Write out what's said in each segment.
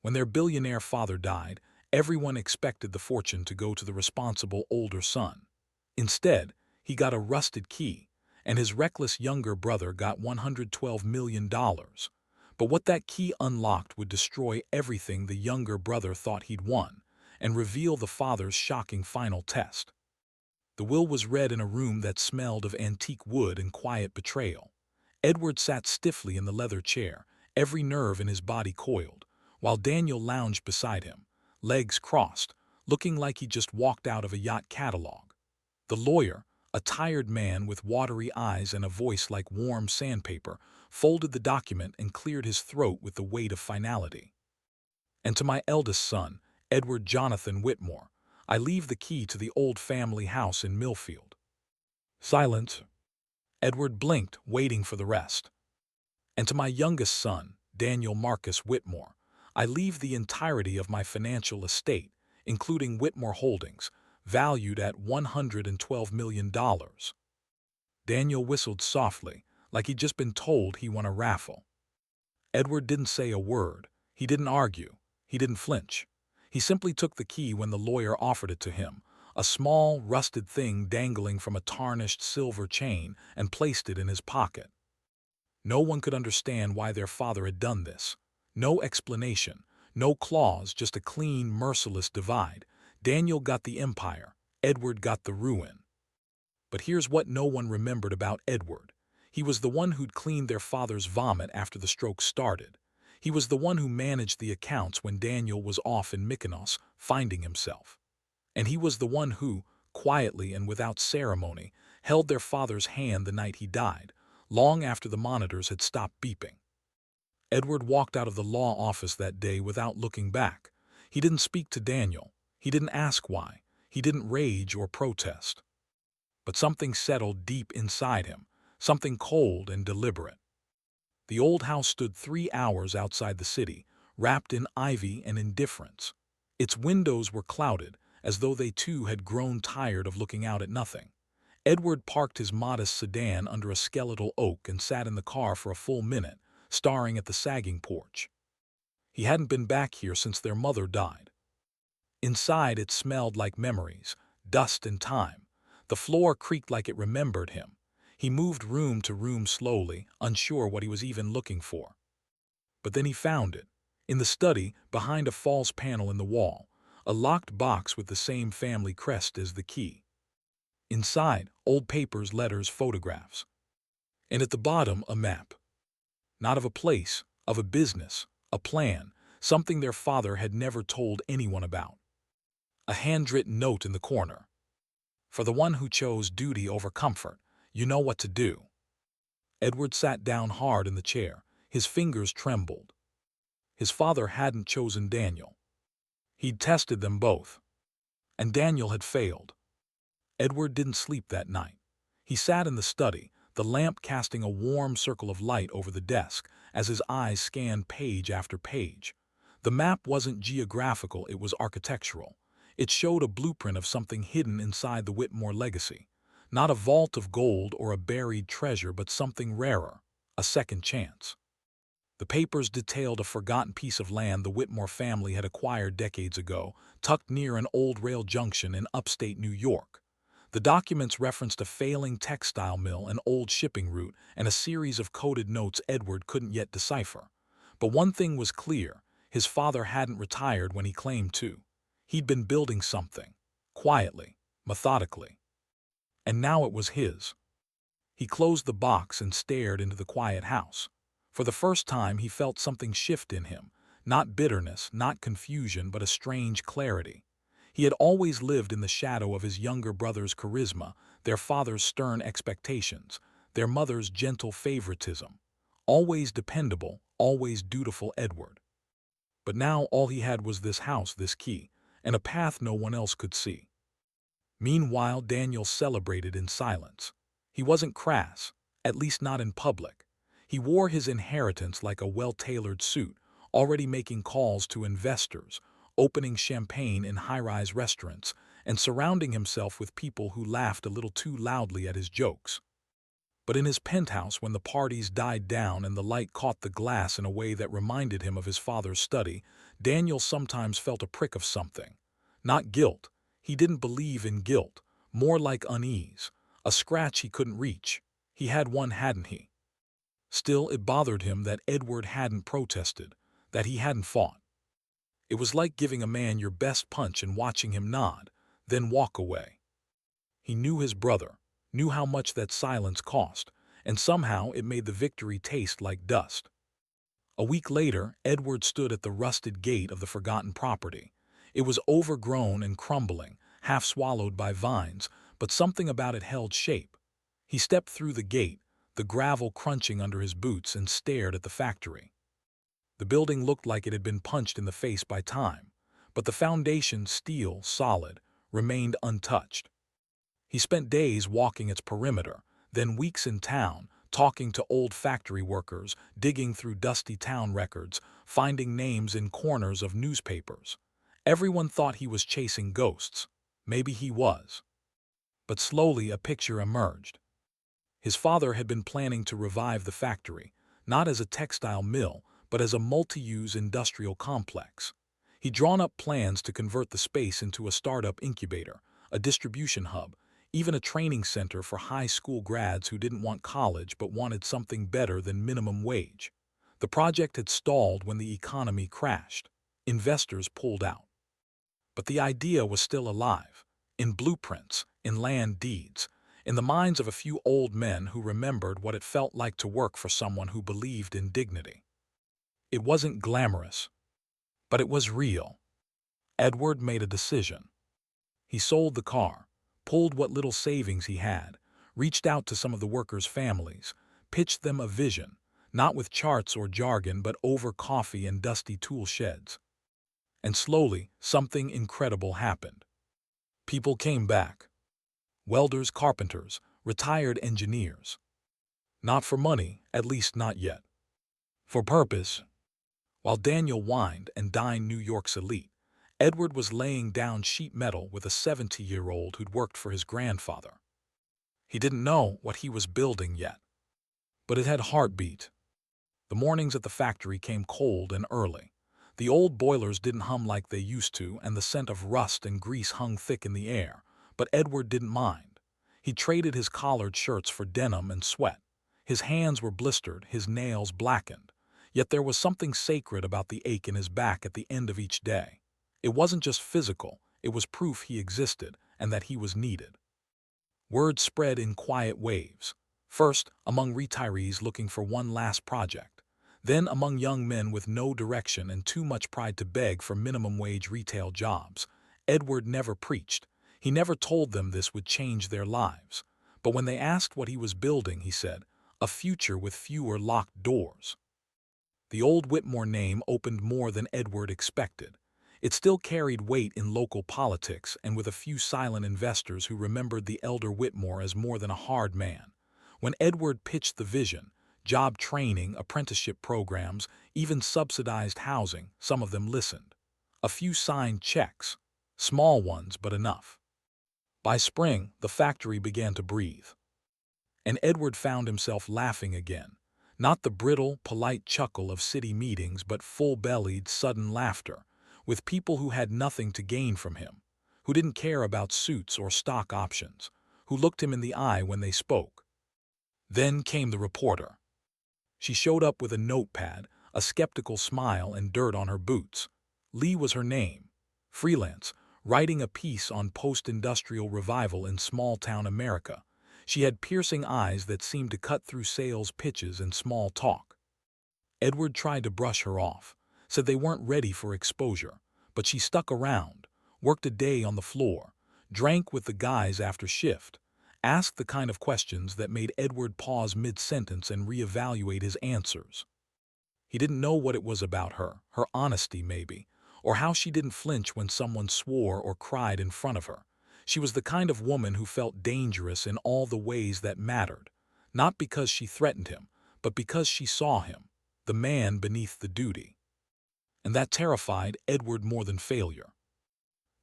When their billionaire father died, everyone expected the fortune to go to the responsible older son. Instead, he got a rusted key, and his reckless younger brother got $112 million. But what that key unlocked would destroy everything the younger brother thought he'd won, and reveal the father's shocking final test. The will was read in a room that smelled of antique wood and quiet betrayal. Edward sat stiffly in the leather chair, every nerve in his body coiled, while Daniel lounged beside him, legs crossed, looking like he just walked out of a yacht catalog. The lawyer, a tired man with watery eyes and a voice like warm sandpaper, folded the document and cleared his throat with the weight of finality. "And to my eldest son, Edward Jonathan Whitmore, I leave the key to the old family house in Millfield." Silence. Edward blinked, waiting for the rest. "And to my youngest son, Daniel Marcus Whitmore, I leave the entirety of my financial estate, including Whitmore Holdings, valued at $112 million. Daniel whistled softly, like he'd just been told he won a raffle. Edward didn't say a word. He didn't argue. He didn't flinch. He simply took the key when the lawyer offered it to him, a small, rusted thing dangling from a tarnished silver chain, and placed it in his pocket. No one could understand why their father had done this. No explanation, no clause, just a clean, merciless divide. Daniel got the empire, Edward got the ruin. But here's what no one remembered about Edward. He was the one who'd cleaned their father's vomit after the stroke started. He was the one who managed the accounts when Daniel was off in Mykonos, finding himself. And he was the one who, quietly and without ceremony, held their father's hand the night he died, long after the monitors had stopped beeping. Edward walked out of the law office that day without looking back. He didn't speak to Daniel. He didn't ask why. He didn't rage or protest. But something settled deep inside him, something cold and deliberate. The old house stood 3 hours outside the city, wrapped in ivy and indifference. Its windows were clouded, as though they too had grown tired of looking out at nothing. Edward parked his modest sedan under a skeletal oak and sat in the car for a full minute, staring at the sagging porch. He hadn't been back here since their mother died. Inside, it smelled like memories, dust and time. The floor creaked like it remembered him. He moved room to room slowly, unsure what he was even looking for. But then he found it. In the study, behind a false panel in the wall, a locked box with the same family crest as the key. Inside, old papers, letters, photographs. And at the bottom, a map. Not of a place, of a business, a plan, something their father had never told anyone about. A handwritten note in the corner. "For the one who chose duty over comfort, you know what to do." Edward sat down hard in the chair. His fingers trembled. His father hadn't chosen Daniel. He'd tested them both. And Daniel had failed. Edward didn't sleep that night. He sat in the study, the lamp casting a warm circle of light over the desk as his eyes scanned page after page. The map wasn't geographical, it was architectural. It showed a blueprint of something hidden inside the Whitmore legacy. Not a vault of gold or a buried treasure, but something rarer, a second chance. The papers detailed a forgotten piece of land the Whitmore family had acquired decades ago, tucked near an old rail junction in upstate New York. The documents referenced a failing textile mill, an old shipping route, and a series of coded notes Edward couldn't yet decipher. But one thing was clear: his father hadn't retired when he claimed to. He'd been building something, quietly, methodically. And now it was his. He closed the box and stared into the quiet house. For the first time, he felt something shift in him, not bitterness, not confusion, but a strange clarity. He had always lived in the shadow of his younger brother's charisma, their father's stern expectations, their mother's gentle favoritism. Always dependable, always dutiful Edward. But now all he had was this house, this key, and a path no one else could see. Meanwhile, Daniel celebrated in silence. He wasn't crass, at least not in public. He wore his inheritance like a well-tailored suit, already making calls to investors, opening champagne in high-rise restaurants, and surrounding himself with people who laughed a little too loudly at his jokes. But in his penthouse, when the parties died down and the light caught the glass in a way that reminded him of his father's study, Daniel sometimes felt a prick of something. Not guilt. He didn't believe in guilt. More like unease. A scratch he couldn't reach. He had one, hadn't he? Still, it bothered him that Edward hadn't protested, that he hadn't fought. It was like giving a man your best punch and watching him nod, then walk away. He knew his brother, knew how much that silence cost, and somehow it made the victory taste like dust. A week later, Edward stood at the rusted gate of the forgotten property. It was overgrown and crumbling, half swallowed by vines, but something about it held shape. He stepped through the gate, the gravel crunching under his boots, and stared at the factory. The building looked like it had been punched in the face by time, but the foundation, steel, solid, remained untouched. He spent days walking its perimeter, then weeks in town, talking to old factory workers, digging through dusty town records, finding names in corners of newspapers. Everyone thought he was chasing ghosts. Maybe he was. But slowly a picture emerged. His father had been planning to revive the factory, not as a textile mill, but as a multi-use industrial complex. He'd drawn up plans to convert the space into a startup incubator, a distribution hub, even a training center for high school grads who didn't want college but wanted something better than minimum wage. The project had stalled when the economy crashed. Investors pulled out. But the idea was still alive, in blueprints, in land deeds, in the minds of a few old men who remembered what it felt like to work for someone who believed in dignity. It wasn't glamorous, but it was real. Edward made a decision. He sold the car, pulled what little savings he had, reached out to some of the workers' families, pitched them a vision, not with charts or jargon but over coffee and dusty tool sheds. And slowly, something incredible happened. People came back. Welders, carpenters, retired engineers. Not for money, at least not yet. For purpose. While Daniel wined and dined New York's elite, Edward was laying down sheet metal with a 70-year-old who'd worked for his grandfather. He didn't know what he was building yet, but it had heartbeat. The mornings at the factory came cold and early. The old boilers didn't hum like they used to, and the scent of rust and grease hung thick in the air, but Edward didn't mind. He traded his collared shirts for denim and sweat. His hands were blistered, his nails blackened. Yet there was something sacred about the ache in his back at the end of each day. It wasn't just physical, it was proof he existed and that he was needed. Word spread in quiet waves. First, among retirees looking for one last project. Then among young men with no direction and too much pride to beg for minimum-wage retail jobs. Edward never preached. He never told them this would change their lives. But when they asked what he was building, he said, "A future with fewer locked doors." The old Whitmore name opened more than Edward expected. It still carried weight in local politics and with a few silent investors who remembered the elder Whitmore as more than a hard man. When Edward pitched the vision, job training, apprenticeship programs, even subsidized housing, some of them listened. A few signed checks, small ones but enough. By spring, the factory began to breathe. And Edward found himself laughing again. Not the brittle, polite chuckle of city meetings, but full-bellied, sudden laughter, with people who had nothing to gain from him, who didn't care about suits or stock options, who looked him in the eye when they spoke. Then came the reporter. She showed up with a notepad, a skeptical smile, and dirt on her boots. Lee was her name. Freelance, writing a piece on post-industrial revival in small-town America. She had piercing eyes that seemed to cut through sales pitches and small talk. Edward tried to brush her off, said they weren't ready for exposure, but she stuck around, worked a day on the floor, drank with the guys after shift, asked the kind of questions that made Edward pause mid-sentence and reevaluate his answers. He didn't know what it was about her honesty maybe, or how she didn't flinch when someone swore or cried in front of her. She was the kind of woman who felt dangerous in all the ways that mattered, not because she threatened him, but because she saw him, the man beneath the duty. And that terrified Edward more than failure.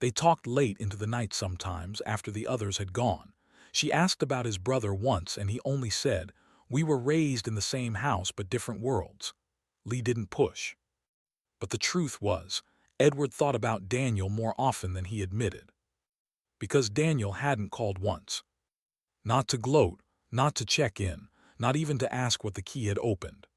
They talked late into the night sometimes after the others had gone. She asked about his brother once and he only said, We were raised in the same house but different worlds. Lee didn't push. But the truth was, Edward thought about Daniel more often than he admitted. Because Daniel hadn't called once. Not to gloat, not to check in, not even to ask what the key had opened.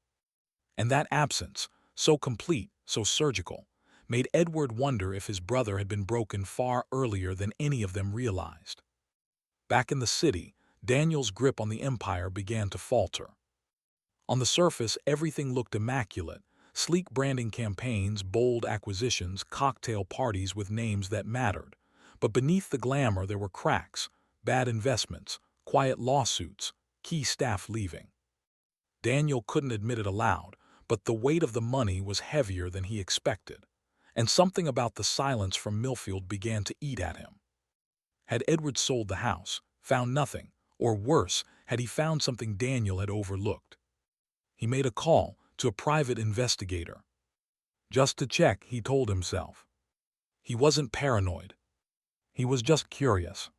And that absence, so complete, so surgical, made Edward wonder if his brother had been broken far earlier than any of them realized. Back in the city, Daniel's grip on the empire began to falter. On the surface, everything looked immaculate: sleek branding campaigns, bold acquisitions, cocktail parties with names that mattered. But beneath the glamour there were cracks, bad investments, quiet lawsuits, key staff leaving. Daniel couldn't admit it aloud, but the weight of the money was heavier than he expected, and something about the silence from Millfield began to eat at him. Had Edward sold the house, found nothing, or worse, had he found something Daniel had overlooked? He made a call to a private investigator. Just to check, he told himself. He wasn't paranoid. He was just curious.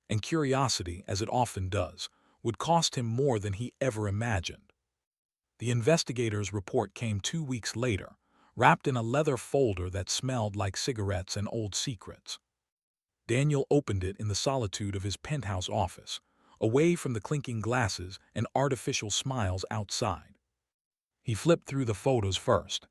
And curiosity, as it often does, would cost him more than he ever imagined. The investigator's report came 2 weeks later, wrapped in a leather folder that smelled like cigarettes and old secrets. Daniel opened it in the solitude of his penthouse office, away from the clinking glasses and artificial smiles outside. He flipped through the photos first.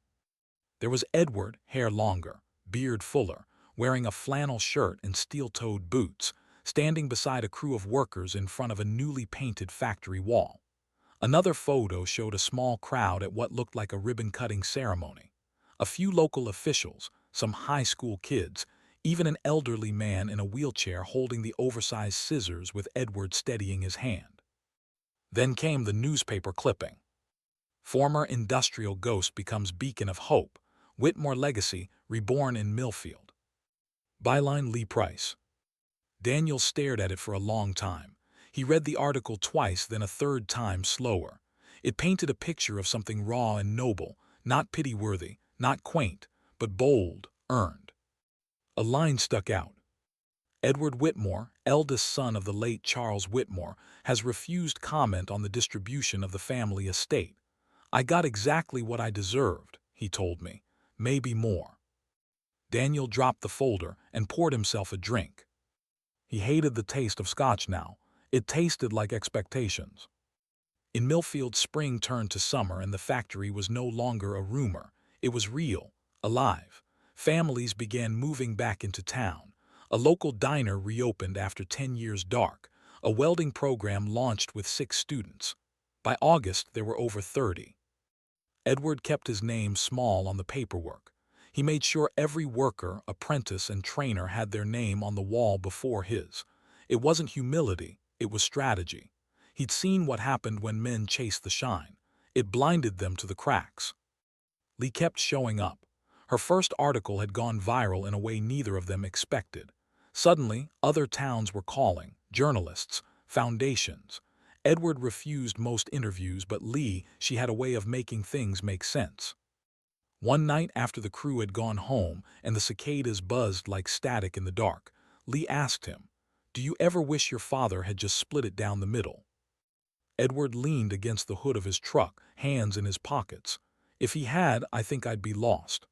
There was Edward, hair longer, beard fuller, wearing a flannel shirt and steel-toed boots, standing beside a crew of workers in front of a newly painted factory wall. Another photo showed a small crowd at what looked like a ribbon-cutting ceremony. A few local officials, some high school kids, even an elderly man in a wheelchair holding the oversized scissors with Edward steadying his hand. Then came the newspaper clipping. Former industrial ghost becomes beacon of hope. Whitmore legacy reborn in Millfield. Byline: Lee Price. Daniel stared at it for a long time. He read the article twice, then a third time slower. It painted a picture of something raw and noble, not pity-worthy, not quaint, but bold, earned. A line stuck out. Edward Whitmore, eldest son of the late Charles Whitmore, has refused comment on the distribution of the family estate. I got exactly what I deserved, he told me, maybe more. Daniel dropped the folder and poured himself a drink. He hated the taste of scotch now. It tasted like expectations. In Millfield, spring turned to summer and the factory was no longer a rumor. It was real, alive. Families began moving back into town. A local diner reopened after 10 years dark. A welding program launched with 6 students. By August, there were over 30. Edward kept his name small on the paperwork. He made sure every worker, apprentice, and trainer had their name on the wall before his. It wasn't humility, it was strategy. He'd seen what happened when men chased the shine. It blinded them to the cracks. Lee kept showing up. Her first article had gone viral in a way neither of them expected. Suddenly, other towns were calling, journalists, foundations. Edward refused most interviews, but Lee, she had a way of making things make sense. One night after the crew had gone home and the cicadas buzzed like static in the dark, Lee asked him, "Do you ever wish your father had just split it down the middle?" Edward leaned against the hood of his truck, hands in his pockets. "If he had, I think I'd be lost."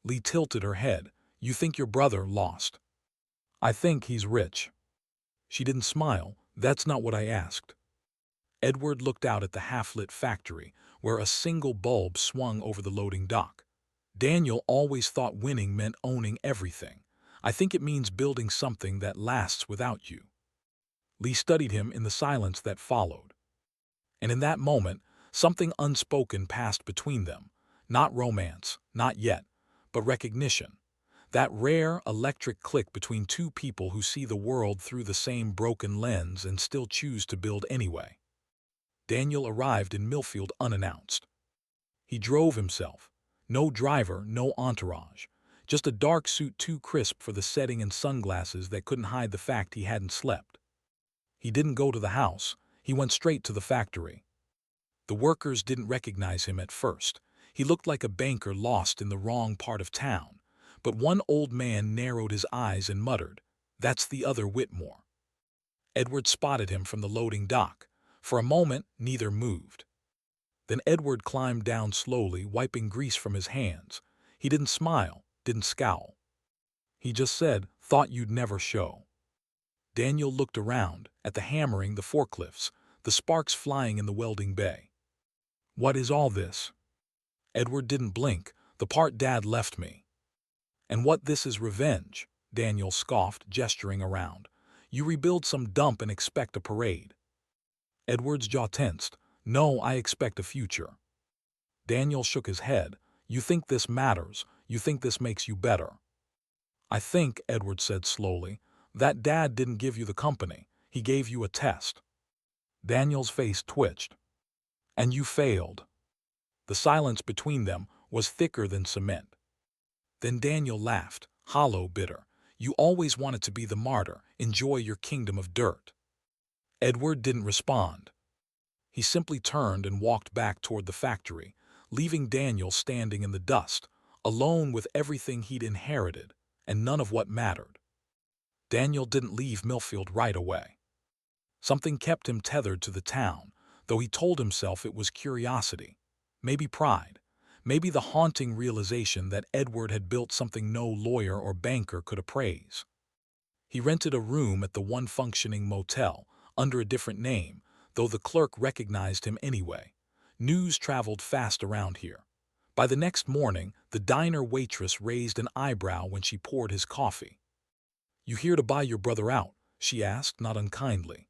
Lee tilted her head. "You think your brother lost?" "I think he's rich." She didn't smile. "That's not what I asked." Edward looked out at the half-lit factory, where a single bulb swung over the loading dock. "Daniel always thought winning meant owning everything. I think it means building something that lasts without you." Lee studied him in the silence that followed. And in that moment, something unspoken passed between them. Not romance, not yet, but recognition. That rare, electric click between two people who see the world through the same broken lens and still choose to build anyway. Daniel arrived in Millfield unannounced. He drove himself. No driver, no entourage. Just a dark suit too crisp for the setting and sunglasses that couldn't hide the fact he hadn't slept. He didn't go to the house. He went straight to the factory. The workers didn't recognize him at first. He looked like a banker lost in the wrong part of town. But one old man narrowed his eyes and muttered, "That's the other Whitmore." Edward spotted him from the loading dock. For a moment, neither moved. Then Edward climbed down slowly, wiping grease from his hands. He didn't smile, didn't scowl. He just said, "Thought you'd never show." Daniel looked around, at the hammering, the forklifts, the sparks flying in the welding bay. "What is all this?" Edward didn't blink. "The part Dad left me." "And what, this is revenge?" Daniel scoffed, gesturing around. "You rebuild some dump and expect a parade." Edward's jaw tensed. "No, I expect a future." Daniel shook his head. "You think this matters? You think this makes you better?" "I think," Edward said slowly, "that Dad didn't give you the company. He gave you a test." Daniel's face twitched. "And you failed." The silence between them was thicker than cement. Then Daniel laughed, hollow, bitter. "You always wanted to be the martyr, enjoy your kingdom of dirt." Edward didn't respond. He simply turned and walked back toward the factory, leaving Daniel standing in the dust, alone with everything he'd inherited, and none of what mattered. Daniel didn't leave Millfield right away. Something kept him tethered to the town, though he told himself it was curiosity, maybe pride, maybe the haunting realization that Edward had built something no lawyer or banker could appraise. He rented a room at the one functioning motel, under a different name, though the clerk recognized him anyway. News traveled fast around here. By the next morning, the diner waitress raised an eyebrow when she poured his coffee. "You here to buy your brother out?" she asked, not unkindly.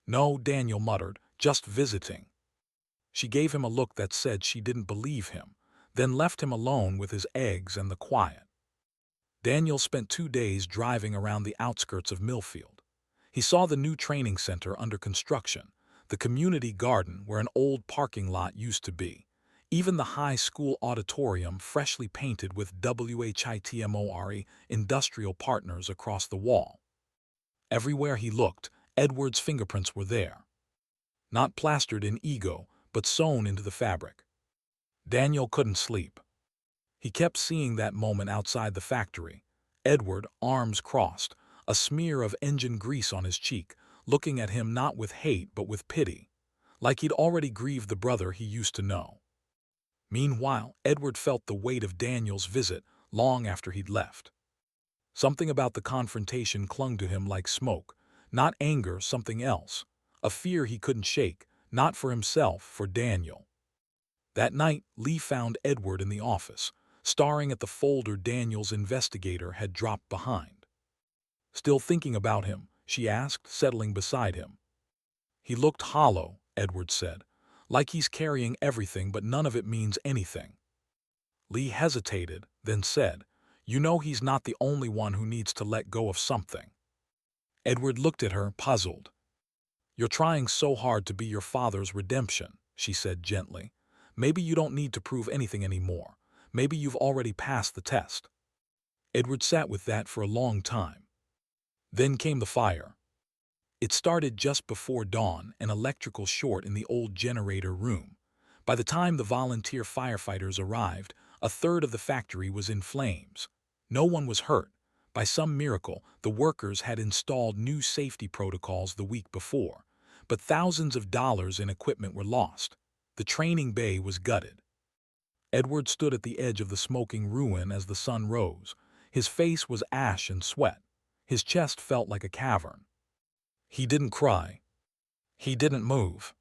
"No," Daniel muttered, "just visiting." She gave him a look that said she didn't believe him, then left him alone with his eggs and the quiet. Daniel spent 2 days driving around the outskirts of Millfield. He saw the new training center under construction, the community garden where an old parking lot used to be, even the high school auditorium freshly painted with WHITMORE Industrial Partners across the wall. Everywhere he looked, Edward's fingerprints were there. Not plastered in ego, but sewn into the fabric. Daniel couldn't sleep. He kept seeing that moment outside the factory. Edward, arms crossed, a smear of engine grease on his cheek, looking at him not with hate but with pity, like he'd already grieved the brother he used to know. Meanwhile, Edward felt the weight of Daniel's visit long after he'd left. Something about the confrontation clung to him like smoke, not anger, something else, a fear he couldn't shake, not for himself, for Daniel. That night, Lee found Edward in the office, staring at the folder Daniel's investigator had dropped behind. "Still thinking about him?" she asked, settling beside him. "He looked hollow," Edward said, "like he's carrying everything but none of it means anything." Lee hesitated, then said, "You know he's not the only one who needs to let go of something." Edward looked at her, puzzled. "You're trying so hard to be your father's redemption," she said gently. "Maybe you don't need to prove anything anymore. Maybe you've already passed the test." Edward sat with that for a long time. Then came the fire. It started just before dawn, an electrical short in the old generator room. By the time the volunteer firefighters arrived, a third of the factory was in flames. No one was hurt. By some miracle, the workers had installed new safety protocols the week before, but thousands of dollars in equipment were lost. The training bay was gutted. Edward stood at the edge of the smoking ruin as the sun rose. His face was ash and sweat. His chest felt like a cavern. He didn't cry. He didn't move.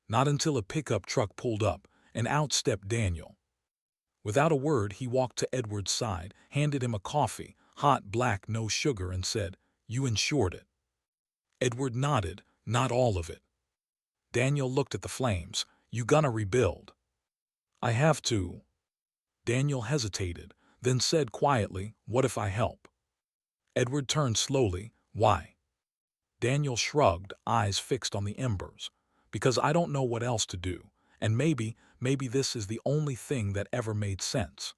Not until a pickup truck pulled up, and out stepped Daniel. Without a word, he walked to Edward's side, handed him a coffee, hot, black, no sugar, and said, "You insured it." Edward nodded, "Not all of it." Daniel looked at the flames. "You gonna rebuild?" "I have to." Daniel hesitated, then said quietly, "What if I help?" Edward turned slowly. "Why?" Daniel shrugged, eyes fixed on the embers. "Because I don't know what else to do, and maybe this is the only thing that ever made sense."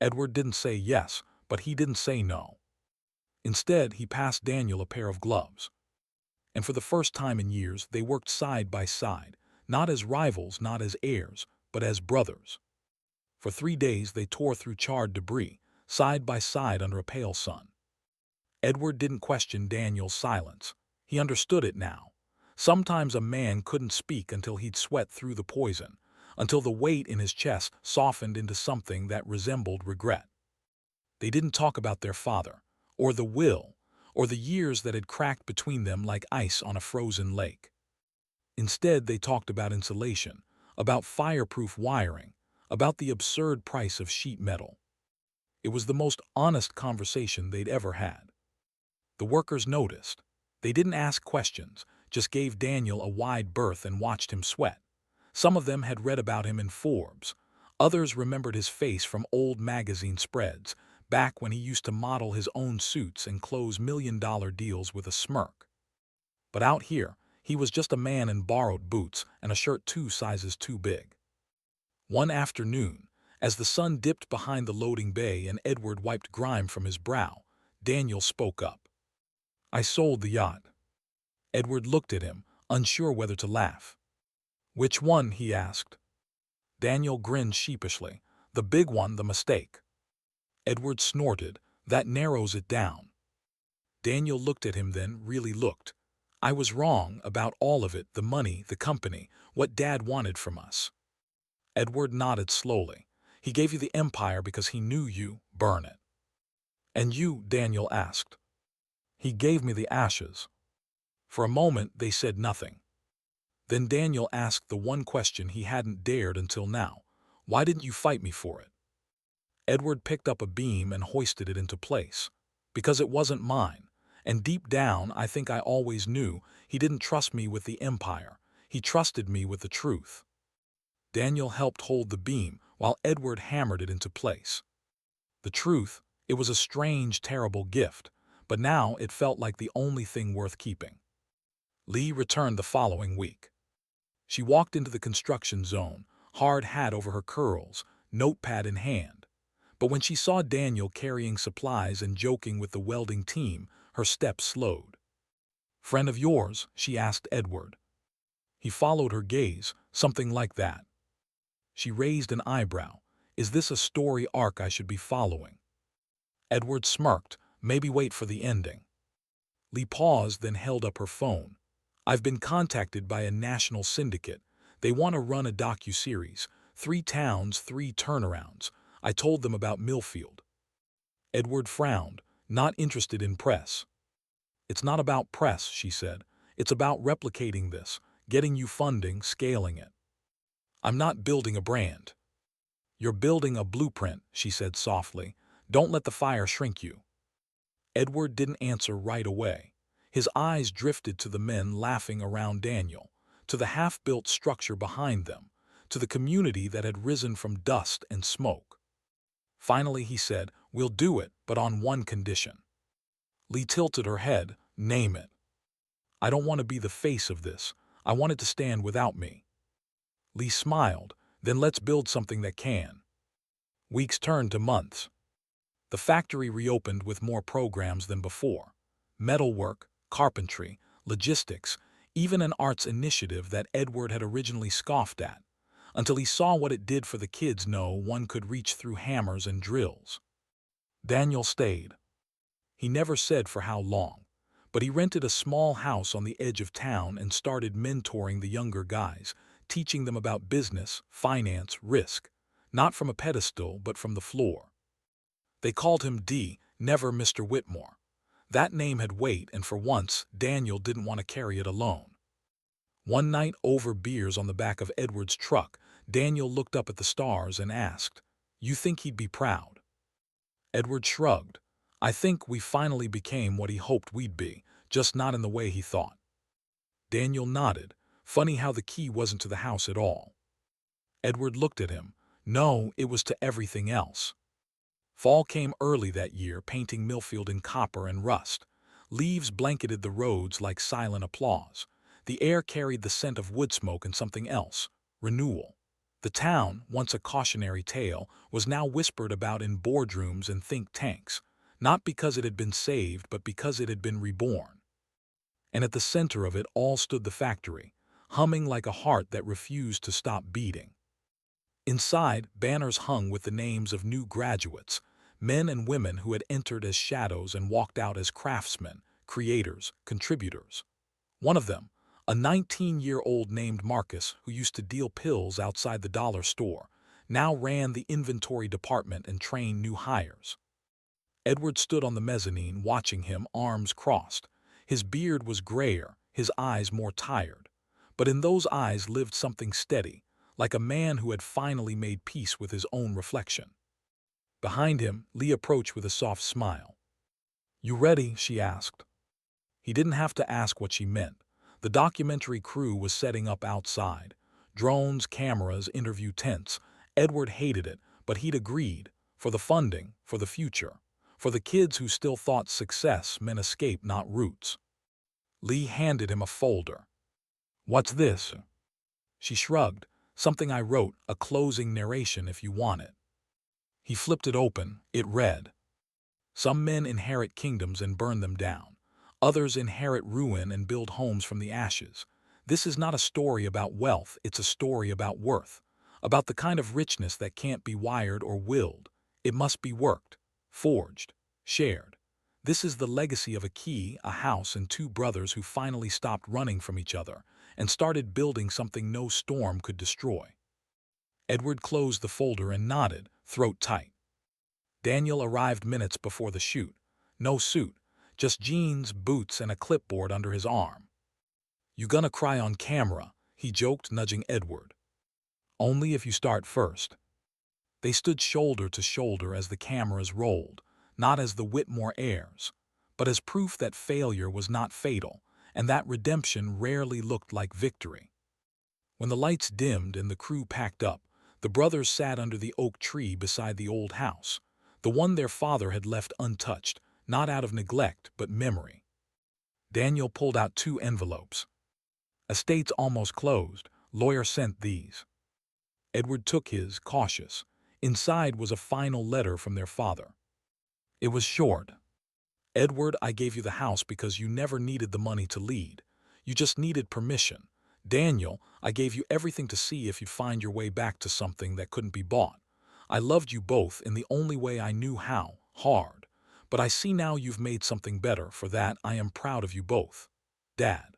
Edward didn't say yes, but he didn't say no. Instead, he passed Daniel a pair of gloves. And for the first time in years, they worked side by side, not as rivals, not as heirs, but as brothers. For 3 days, they tore through charred debris, side by side under a pale sun. Edward didn't question Daniel's silence. He understood it now. Sometimes a man couldn't speak until he'd sweat through the poison, until the weight in his chest softened into something that resembled regret. They didn't talk about their father, or the will, or the years that had cracked between them like ice on a frozen lake. Instead, they talked about insulation, about fireproof wiring, about the absurd price of sheet metal. It was the most honest conversation they'd ever had. The workers noticed. They didn't ask questions, just gave Daniel a wide berth and watched him sweat. Some of them had read about him in Forbes. Others remembered his face from old magazine spreads, back when he used to model his own suits and close million-dollar deals with a smirk. But out here, he was just a man in borrowed boots and a shirt 2 sizes too big. One afternoon, as the sun dipped behind the loading bay and Edward wiped grime from his brow, Daniel spoke up. "I sold the yacht." Edward looked at him, unsure whether to laugh. "Which one?" he asked. Daniel grinned sheepishly. "The big one, the mistake." Edward snorted. "That narrows it down." Daniel looked at him then, really looked. "I was wrong about all of it, the money, the company, what Dad wanted from us." Edward nodded slowly. "He gave you the empire because he knew you, burn it." "And you?" Daniel asked. "He gave me the ashes." For a moment they said nothing. Then Daniel asked the one question he hadn't dared until now. "Why didn't you fight me for it?" Edward picked up a beam and hoisted it into place. "Because it wasn't mine. And deep down, I think I always knew he didn't trust me with the empire. He trusted me with the truth." Daniel helped hold the beam while Edward hammered it into place. The truth, it was a strange, terrible gift, but now it felt like the only thing worth keeping. Lee returned the following week. She walked into the construction zone, hard hat over her curls, notepad in hand. But when she saw Daniel carrying supplies and joking with the welding team, her steps slowed. "Friend of yours?" she asked Edward. He followed her gaze, "Something like that." She raised an eyebrow. "Is this a story arc I should be following?" Edward smirked. "Maybe wait for the ending." Lee paused, then held up her phone. "I've been contacted by a national syndicate. They want to run a docuseries. 3 towns, 3 turnarounds. I told them about Millfield." Edward frowned, not interested in press. "It's not about press," she said. "It's about replicating this, getting you funding, scaling it." "I'm not building a brand." "You're building a blueprint," she said softly. "Don't let the fire shrink you." Edward didn't answer right away. His eyes drifted to the men laughing around Daniel, to the half-built structure behind them, to the community that had risen from dust and smoke. Finally he said, "We'll do it, but on one condition." Lee tilted her head. "Name it." "I don't want to be the face of this. I want it to stand without me." Lee smiled. "Then let's build something that can." Weeks turned to months. The factory reopened with more programs than before. Metalwork, carpentry, logistics, even an arts initiative that Edward had originally scoffed at, until he saw what it did for the kids. No one could reach through hammers and drills. Daniel stayed. He never said for how long, but he rented a small house on the edge of town and started mentoring the younger guys, teaching them about business, finance, risk, not from a pedestal but from the floor. They called him D, never Mr. Whitmore. That name had weight, and for once, Daniel didn't want to carry it alone. One night over beers on the back of Edward's truck, Daniel looked up at the stars and asked, "You think he'd be proud?" Edward shrugged. "I think we finally became what he hoped we'd be, just not in the way he thought." Daniel nodded. "Funny how the key wasn't to the house at all." Edward looked at him. "No, it was to everything else." Fall came early that year, painting Millfield in copper and rust. Leaves blanketed the roads like silent applause. The air carried the scent of wood smoke and something else, renewal. The town, once a cautionary tale, was now whispered about in boardrooms and think tanks, not because it had been saved, but because it had been reborn. And at the center of it all stood the factory, humming like a heart that refused to stop beating. Inside, banners hung with the names of new graduates, men and women who had entered as shadows and walked out as craftsmen, creators, contributors. One of them, A 19-year-old named Marcus, who used to deal pills outside the dollar store, now ran the inventory department and trained new hires. Edward stood on the mezzanine watching him, arms crossed. His beard was grayer, his eyes more tired. But in those eyes lived something steady, like a man who had finally made peace with his own reflection. Behind him, Lee approached with a soft smile. "You ready?" she asked. He didn't have to ask what she meant. The documentary crew was setting up outside. Drones, cameras, interview tents. Edward hated it, but he'd agreed. For the funding, for the future. For the kids who still thought success meant escape, not roots. Lee handed him a folder. "What's this?" She shrugged. "Something I wrote, a closing narration if you want it." He flipped it open. It read, "Some men inherit kingdoms and burn them down. Others inherit ruin and build homes from the ashes. This is not a story about wealth, it's a story about worth. About the kind of richness that can't be wired or willed. It must be worked, forged, shared. This is the legacy of a key, a house, and two brothers who finally stopped running from each other and started building something no storm could destroy." Edward closed the folder and nodded, throat tight. Daniel arrived minutes before the shoot. No suit, just jeans, boots, and a clipboard under his arm. "You gonna cry on camera?" he joked, nudging Edward. "Only if you start first." They stood shoulder to shoulder as the cameras rolled, not as the Whitmore heirs, but as proof that failure was not fatal, and that redemption rarely looked like victory. When the lights dimmed and the crew packed up, the brothers sat under the oak tree beside the old house, the one their father had left untouched, not out of neglect but memory. Daniel pulled out 2 envelopes. "Estate's almost closed. Lawyer sent these." Edward took his, cautious. Inside was a final letter from their father. It was short. "Edward, I gave you the house because you never needed the money to lead. You just needed permission. Daniel, I gave you everything to see if you'd find your way back to something that couldn't be bought. I loved you both in the only way I knew how, hard. But I see now you've made something better. For that, I am proud of you both. Dad."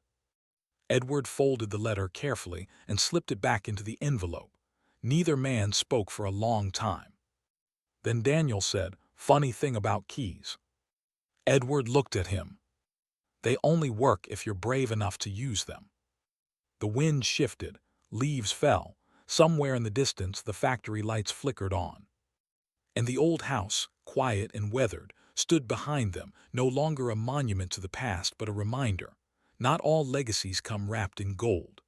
Edward folded the letter carefully and slipped it back into the envelope. Neither man spoke for a long time. Then Daniel said, "Funny thing about keys." Edward looked at him. "They only work if you're brave enough to use them." The wind shifted. Leaves fell. Somewhere in the distance, the factory lights flickered on. And the old house, quiet and weathered, stood behind them, no longer a monument to the past but a reminder. Not all legacies come wrapped in gold.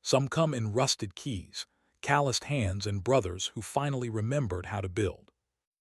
Some come in rusted keys, calloused hands, and brothers who finally remembered how to build.